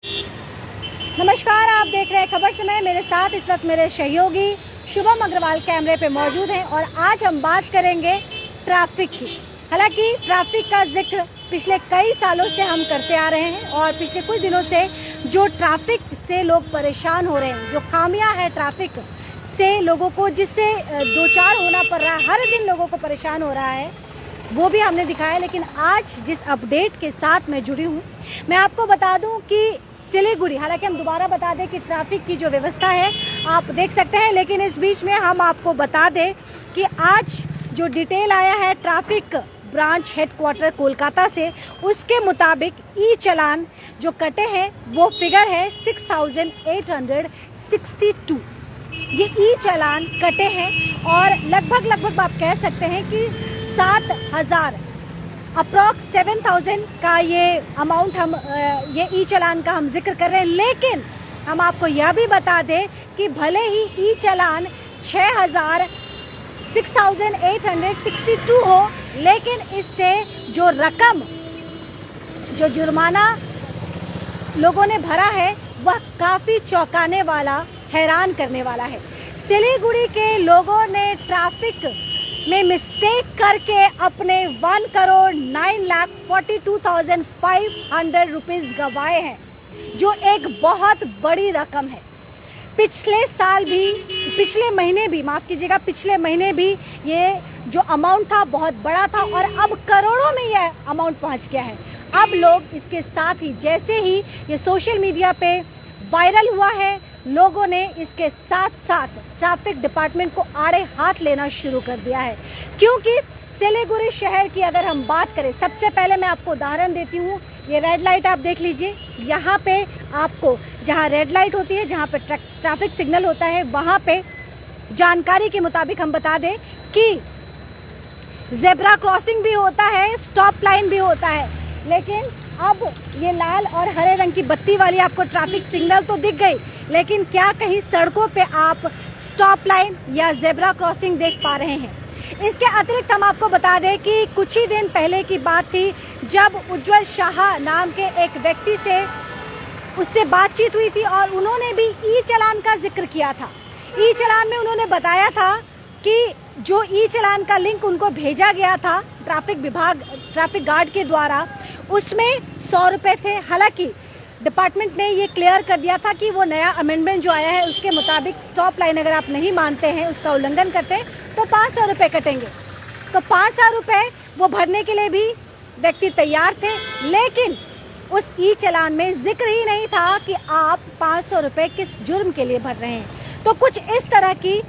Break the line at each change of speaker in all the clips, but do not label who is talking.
नमस्कार, आप देख रहे हैं खबर समय। मेरे साथ इस वक्त मेरे सहयोगी शुभम अग्रवाल कैमरे पे मौजूद हैं और आज हम बात करेंगे ट्रैफिक की। हालांकि ट्रैफिक का जिक्र पिछले कई सालों से हम करते आ रहे हैं और पिछले कुछ दिनों से जो ट्रैफिक से लोग परेशान हो रहे हैं, जो खामियां है ट्रैफिक से लोगों को, जिससे दो चार होना पड़ रहा है, हर दिन लोगों को परेशान हो रहा है, वो भी हमने दिखाया। लेकिन आज जिस अपडेट के साथ मैं जुड़ी हूँ, मैं आपको बता दूं कि सिलीगुड़ी, हालांकि हम दोबारा बता दें कि ट्रैफिक की जो व्यवस्था है आप देख सकते हैं, लेकिन इस बीच में हम आपको बता दें कि आज जो डिटेल आया है ट्रैफिक ब्रांच हेडक्वार्टर कोलकाता से, उसके मुताबिक ई चालान जो कटे हैं वो फिगर है 6862। ये ई चालान कटे हैं और लगभग आप कह सकते हैं कि 7000 अप्रॉक्स 7000 का ये अमाउंट हम ये ई चालान का हम जिक्र कर रहे हैं। लेकिन हम आपको यह भी बता दें कि भले ही ई चालान 6862 हो, लेकिन इससे जो रकम, जो जुर्माना लोगों ने भरा है वह काफी चौंकाने वाला, हैरान करने वाला है। सिलीगुड़ी के लोगों ने ट्रैफिक में मिस्टेक करके अपने 1,09,42,500 रुपीज गंवाए हैं, जो एक बहुत बड़ी रकम है। पिछले महीने भी ये जो अमाउंट था बहुत बड़ा था और अब करोड़ों में यह अमाउंट पहुंच गया है। अब लोग इसके साथ ही, जैसे ही ये सोशल मीडिया पे वायरल हुआ है, लोगों ने इसके साथ साथ ट्रैफिक डिपार्टमेंट को आड़े हाथ लेना शुरू कर दिया है। क्योंकि सिलीगुड़ी शहर की अगर हम बात करें, सबसे पहले मैं आपको उदाहरण देती हूँ। ये रेड लाइट आप देख लीजिए, यहाँ पे आपको जहाँ रेड लाइट होती है, जहाँ पे ट्रैफिक सिग्नल होता है, वहाँ पे जानकारी के मुताबिक हम बता दें कि जेब्रा क्रॉसिंग भी होता है, स्टॉप लाइन भी होता है। लेकिन अब ये लाल और हरे रंग की बत्ती वाली आपको ट्रैफिक सिग्नल तो दिख गई, लेकिन क्या कहीं सड़कों पे आप स्टॉप लाइन या जेब्रा क्रॉसिंग देख पा रहे हैं? इसके अतिरिक्त हम आपको बता दें कि कुछ ही दिन पहले की बात थी, जब उज्जवल शाह नाम के एक व्यक्ति से उससे बातचीत हुई थी और उन्होंने भी ई चालान का जिक्र किया था। ई चालान में उन्होंने बताया था कि जो ई चालान का लिंक उनको भेजा गया था ट्रैफिक गार्ड के द्वारा, उसमें 100 रुपए थे। हालांकि डिपार्टमेंट ने ये क्लियर कर दिया था कि वो नया अमेंडमेंट जो आया है उसके मुताबिक स्टॉप लाइन अगर आप नहीं मानते हैं, उसका उल्लंघन करते हैं, तो 500 रुपए कटेंगे। तो 500 रुपए वो भरने के लिए भी व्यक्ति तैयार थे, लेकिन उस ई चालान में जिक्र ही नहीं था कि आप 500 रुपए किस जुर्म के लिए भर रहे हैं। तो कुछ इस तरह की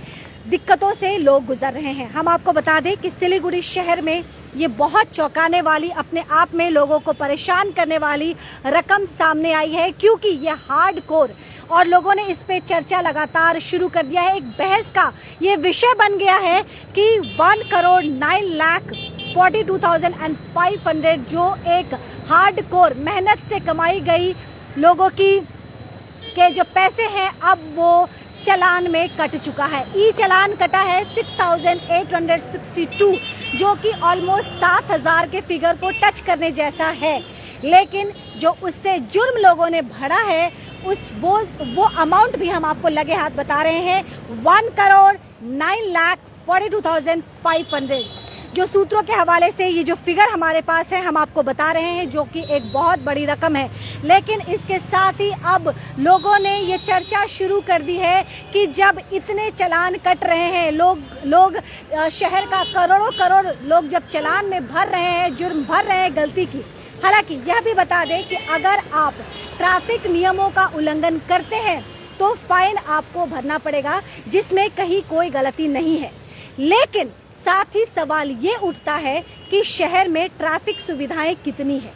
दिक्कतों से लोग गुजर रहे हैं। हम आपको बता दें कि सिलीगुड़ी शहर में ये बहुत चौंकाने वाली, अपने आप में लोगों को परेशान करने वाली रकम सामने आई है, क्योंकि ये हार्डकोर और लोगों ने इस पे चर्चा लगातार शुरू कर दिया है। एक बहस का ये विषय बन गया है कि 1,09,42,500 जो एक हार्डकोर मेहनत से कमाई गई लोगों के जो पैसे हैं, अब वो चालान में कट चुका है। ई चालान कटा है 6862, जो कि ऑलमोस्ट 7000 के फिगर को टच करने जैसा है। लेकिन जो उससे जुर्म लोगों ने भरा है, वो अमाउंट भी हम आपको लगे हाथ बता रहे हैं, 1,09,42,500। जो सूत्रों के हवाले से ये जो फिगर हमारे पास है हम आपको बता रहे हैं, जो कि एक बहुत बड़ी रकम है। लेकिन इसके साथ ही अब लोगों ने ये चर्चा शुरू कर दी है कि जब इतने चालान कट रहे हैं, लोग शहर का करोड़ों लोग जब चालान में भर रहे हैं, जुर्म भर रहे हैं गलती की। हालांकि यह भी बता दें कि अगर आप ट्रैफिक नियमों का उल्लंघन करते हैं तो फाइन आपको भरना पड़ेगा, जिसमें कहीं कोई गलती नहीं है। लेकिन साथ ही सवाल ये उठता है कि शहर में ट्रैफिक सुविधाएं कितनी है,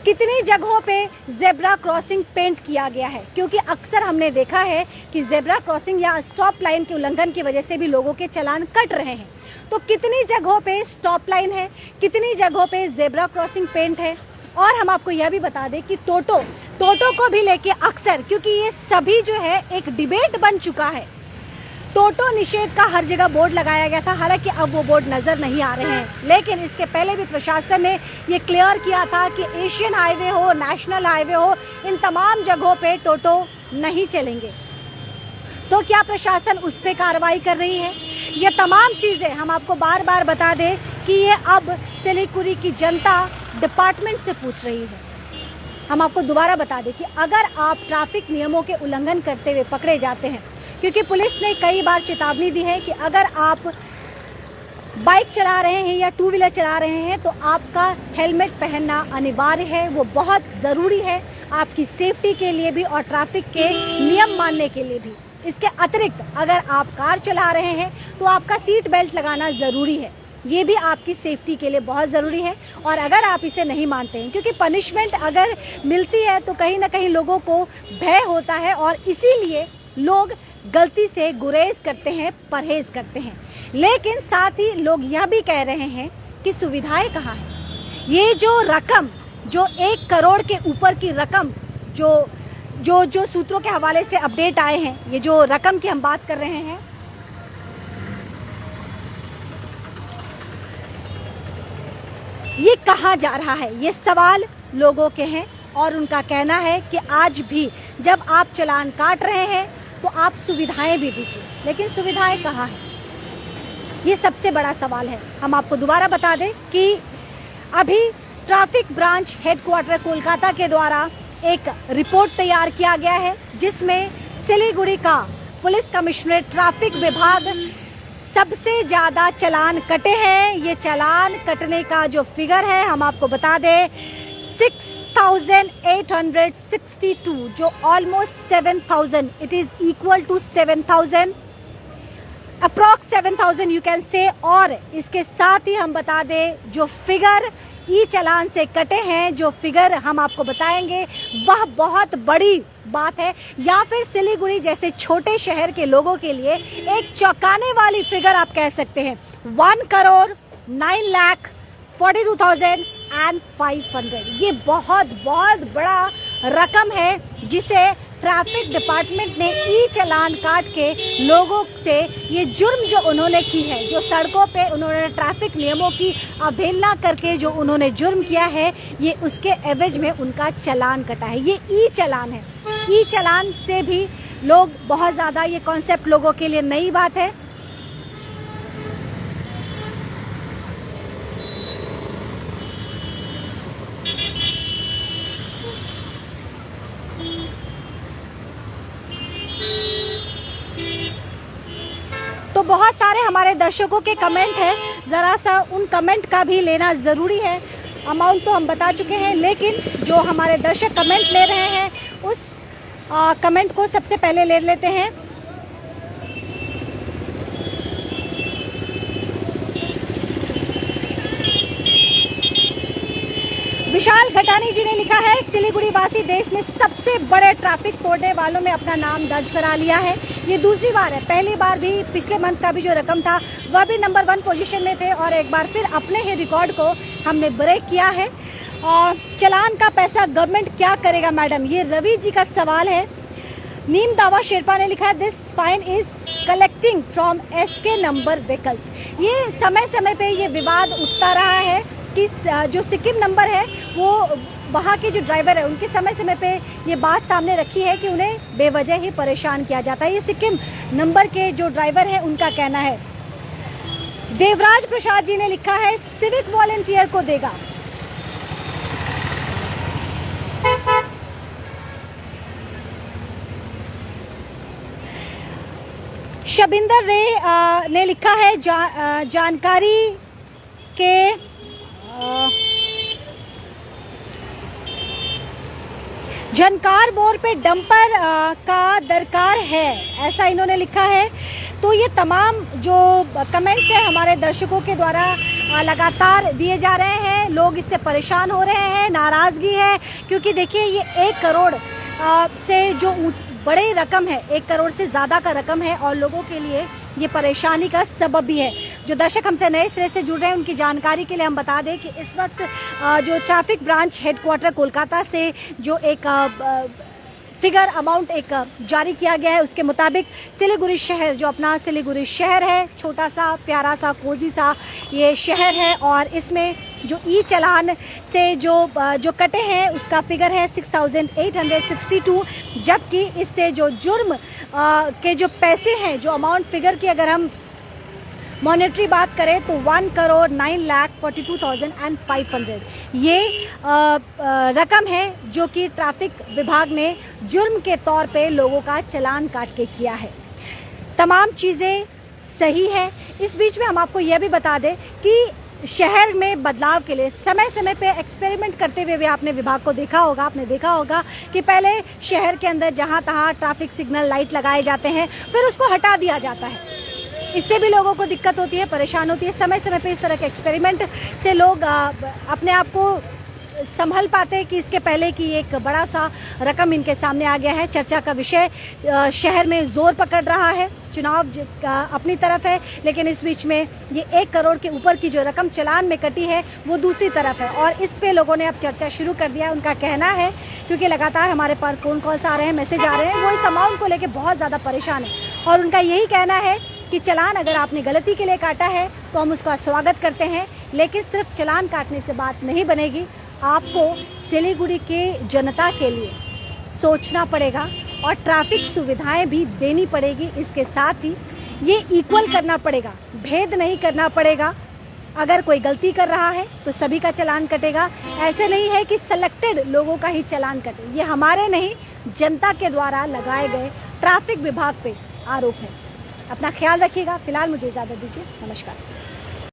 कितनी जगहों पे जेब्रा क्रॉसिंग पेंट किया गया है, क्योंकि अक्सर हमने देखा है कि जेब्रा क्रॉसिंग या स्टॉप लाइन के उल्लंघन की वजह से भी लोगों के चालान कट रहे हैं। तो कितनी जगहों पे स्टॉप लाइन है, कितनी जगहों पे जेब्रा क्रॉसिंग पेंट है। और हम आपको यह भी बता दें कि टोटो को भी लेके अक्सर, क्योंकि ये सभी जो है एक डिबेट बन चुका है, टोटो निषेध का हर जगह बोर्ड लगाया गया था, हालांकि अब वो बोर्ड नजर नहीं आ रहे हैं। लेकिन इसके पहले भी प्रशासन ने ये क्लियर किया था कि एशियन हाईवे हो, नेशनल हाईवे हो, इन तमाम जगहों पे टोटो नहीं चलेंगे। तो क्या प्रशासन उस पर कार्रवाई कर रही है? ये तमाम चीजें हम आपको बार बार बता दें कि ये अब सिलीगुड़ी की जनता डिपार्टमेंट से पूछ रही है। हम आपको दोबारा बता दें कि अगर आप ट्रैफिक नियमों के उल्लंघन करते हुए पकड़े जाते हैं, क्योंकि पुलिस ने कई बार चेतावनी दी है कि अगर आप बाइक चला रहे हैं या टू व्हीलर चला रहे हैं तो आपका हेलमेट पहनना अनिवार्य है, वो बहुत ज़रूरी है आपकी सेफ्टी के लिए भी और ट्रैफिक के नियम मानने के लिए भी। इसके अतिरिक्त अगर आप कार चला रहे हैं तो आपका सीट बेल्ट लगाना ज़रूरी है, ये भी आपकी सेफ्टी के लिए बहुत ज़रूरी है। और अगर आप इसे नहीं मानते हैं, क्योंकि पनिशमेंट अगर मिलती है तो कहीं ना कहीं लोगों को भय होता है और इसीलिए लोग गलती से गुरेज करते हैं, परहेज करते हैं। लेकिन साथ ही लोग यह भी कह रहे हैं कि सुविधाएं कहाँ हैं। ये जो रकम, जो 1 करोड़ के ऊपर की रकम जो सूत्रों के हवाले से अपडेट आए हैं, ये जो रकम की हम बात कर रहे हैं, ये कहाँ जा रहा है, ये सवाल लोगों के हैं। और उनका कहना है कि आज भी जब आप चालान काट रहे हैं तो आप सुविधाएं भी दीजिए, लेकिन सुविधाएं कहाँ हैं, ये सबसे बड़ा सवाल है। हम आपको दोबारा बता दें कि अभी ट्रैफिक ब्रांच हेडक्वार्टर कोलकाता के द्वारा एक रिपोर्ट तैयार किया गया है, जिसमें सिलीगुड़ी का पुलिस कमिश्नरेट ट्रैफिक विभाग सबसे ज्यादा चालान कटे हैं। ये चालान कटने का जो फिगर है हम आपको बता दें 6,862, जो almost 7,000, it is equal to 7,000, approx 7,000 you can say. और इसके साथ ही हम बता दें जो फिगर ई चालान से कटे हैं, जो फिगर हम आपको बताएंगे, वह बहुत बड़ी बात है, या फिर सिलीगुड़ी जैसे छोटे शहर के लोगों के लिए एक चौंकाने वाली फिगर आप कह सकते हैं। 1,09,42,500, ये बहुत बड़ा रकम है, जिसे ट्रैफिक डिपार्टमेंट ने ई चालान काट के लोगों से ये जुर्म जो उन्होंने की है, जो सड़कों पे उन्होंने ट्रैफिक नियमों की अवहेलना करके जो उन्होंने जुर्म किया है, ये उसके एवज में उनका चालान कटा है। ये ई चालान है। ई चालान से भी लोग बहुत ज़्यादा, ये कॉन्सेप्ट लोगों के लिए नई बात है। तो बहुत सारे हमारे दर्शकों के कमेंट हैं, ज़रा सा उन कमेंट का भी लेना ज़रूरी है। अमाउंट तो हम बता चुके हैं, लेकिन जो हमारे दर्शक कमेंट ले रहे हैं उस कमेंट को सबसे पहले ले लेते हैं। विशाल घटानी जी ने लिखा है, सिलीगुड़ी वासी देश में सबसे बड़े ट्रैफिक तोड़ने वालों में अपना नाम दर्ज करा लिया है। ये दूसरी बार है, पहली बार भी पिछले मंथ का भी जो रकम था वह भी नंबर 1 पोजीशन में थे, और एक बार फिर अपने ही रिकॉर्ड को हमने ब्रेक किया है। चालान का पैसा गवर्नमेंट क्या करेगा मैडम, ये रवि जी का सवाल है। नीम दावा शेरपा ने लिखा है, this fine is collecting from SK number vehicles. ये समय समय पे ये विवाद उठता रहा है कि जो सिक्किम नंबर है, वो वहाँ के जो ड्राइवर है उनके समय समय पे ये बात सामने रखी है कि उन्हें बेवजह ही परेशान किया जाता है। ये सिक्किम नंबर के जो ड्राइवर है उनका कहना है। देवराज प्रसाद जी ने लिखा है, सिविक वॉलंटियर को देगा। शबिंदर रे ने लिखा है, जानकारी के झनकार बोर पे डंपर का दरकार है, ऐसा इन्होंने लिखा है। तो ये तमाम जो कमेंट्स हैं हमारे दर्शकों के द्वारा लगातार दिए जा रहे हैं। लोग इससे परेशान हो रहे हैं, नाराज़गी है, क्योंकि देखिए ये 1 करोड़ से जो बड़ी रकम है, 1 करोड़ से ज़्यादा का रकम है, और लोगों के लिए ये परेशानी का सबब भी है। जो दर्शक हमसे नए सिरे से जुड़ रहे हैं उनकी जानकारी के लिए हम बता दें कि इस वक्त जो ट्रैफिक ब्रांच हेडक्वार्टर कोलकाता से जो एक फिगर अमाउंट एक जारी किया गया है। उसके मुताबिक सिलीगुड़ी शहर, जो अपना सिलीगुड़ी शहर है, छोटा सा प्यारा सा कोजी सा ये शहर है, और इसमें जो ई चालान से जो कटे हैं उसका फिगर है 6862, जबकि इससे जो जुर्म के जो पैसे हैं, जो अमाउंट फिगर की अगर हम मॉनेटरी बात करें तो 1,09,42,500 ये रकम है जो कि ट्रैफिक विभाग ने जुर्म के तौर पे लोगों का चालान काट के किया है। तमाम चीज़ें सही है। इस बीच में हम आपको यह भी बता दें कि शहर में बदलाव के लिए समय समय पे एक्सपेरिमेंट करते हुए भी आपने विभाग को देखा होगा, आपने देखा होगा कि पहले शहर के अंदर जहाँ तहाँ ट्रैफिक सिग्नल लाइट लगाए जाते हैं, फिर उसको हटा दिया जाता है। इससे भी लोगों को दिक्कत होती है, परेशान होती है। समय समय पे इस तरह के एक्सपेरिमेंट से लोग अपने आप को संभल पाते हैं कि इसके पहले कि एक बड़ा सा रकम इनके सामने आ गया है। चर्चा का विषय शहर में जोर पकड़ रहा है। चुनाव अपनी तरफ है, लेकिन इस बीच में ये 1 करोड़ के ऊपर की जो रकम चालान में कटी है वो दूसरी तरफ है, और इस पे लोगों ने अब चर्चा शुरू कर दिया है। उनका कहना है, क्योंकि लगातार हमारे पास फोन कॉल्स आ रहे हैं, मैसेज आ रहे हैं, वो इस अमाउंट को लेकर बहुत ज़्यादा परेशान है, और उनका यही कहना है कि चालान अगर आपने गलती के लिए काटा है तो हम उसका स्वागत करते हैं, लेकिन सिर्फ चालान काटने से बात नहीं बनेगी। आपको सिलीगुड़ी के जनता के लिए सोचना पड़ेगा और ट्रैफिक सुविधाएं भी देनी पड़ेगी। इसके साथ ही ये इक्वल करना पड़ेगा, भेद नहीं करना पड़ेगा। अगर कोई गलती कर रहा है तो सभी का चालान कटेगा। ऐसे नहीं है कि सेलेक्टेड लोगों का ही चालान कटे। ये हमारे नहीं, जनता के द्वारा लगाए गए ट्रैफिक विभाग पे आरोप है। अपना ख्याल रखिएगा। फिलहाल मुझे इजाज़त दीजिए। नमस्कार।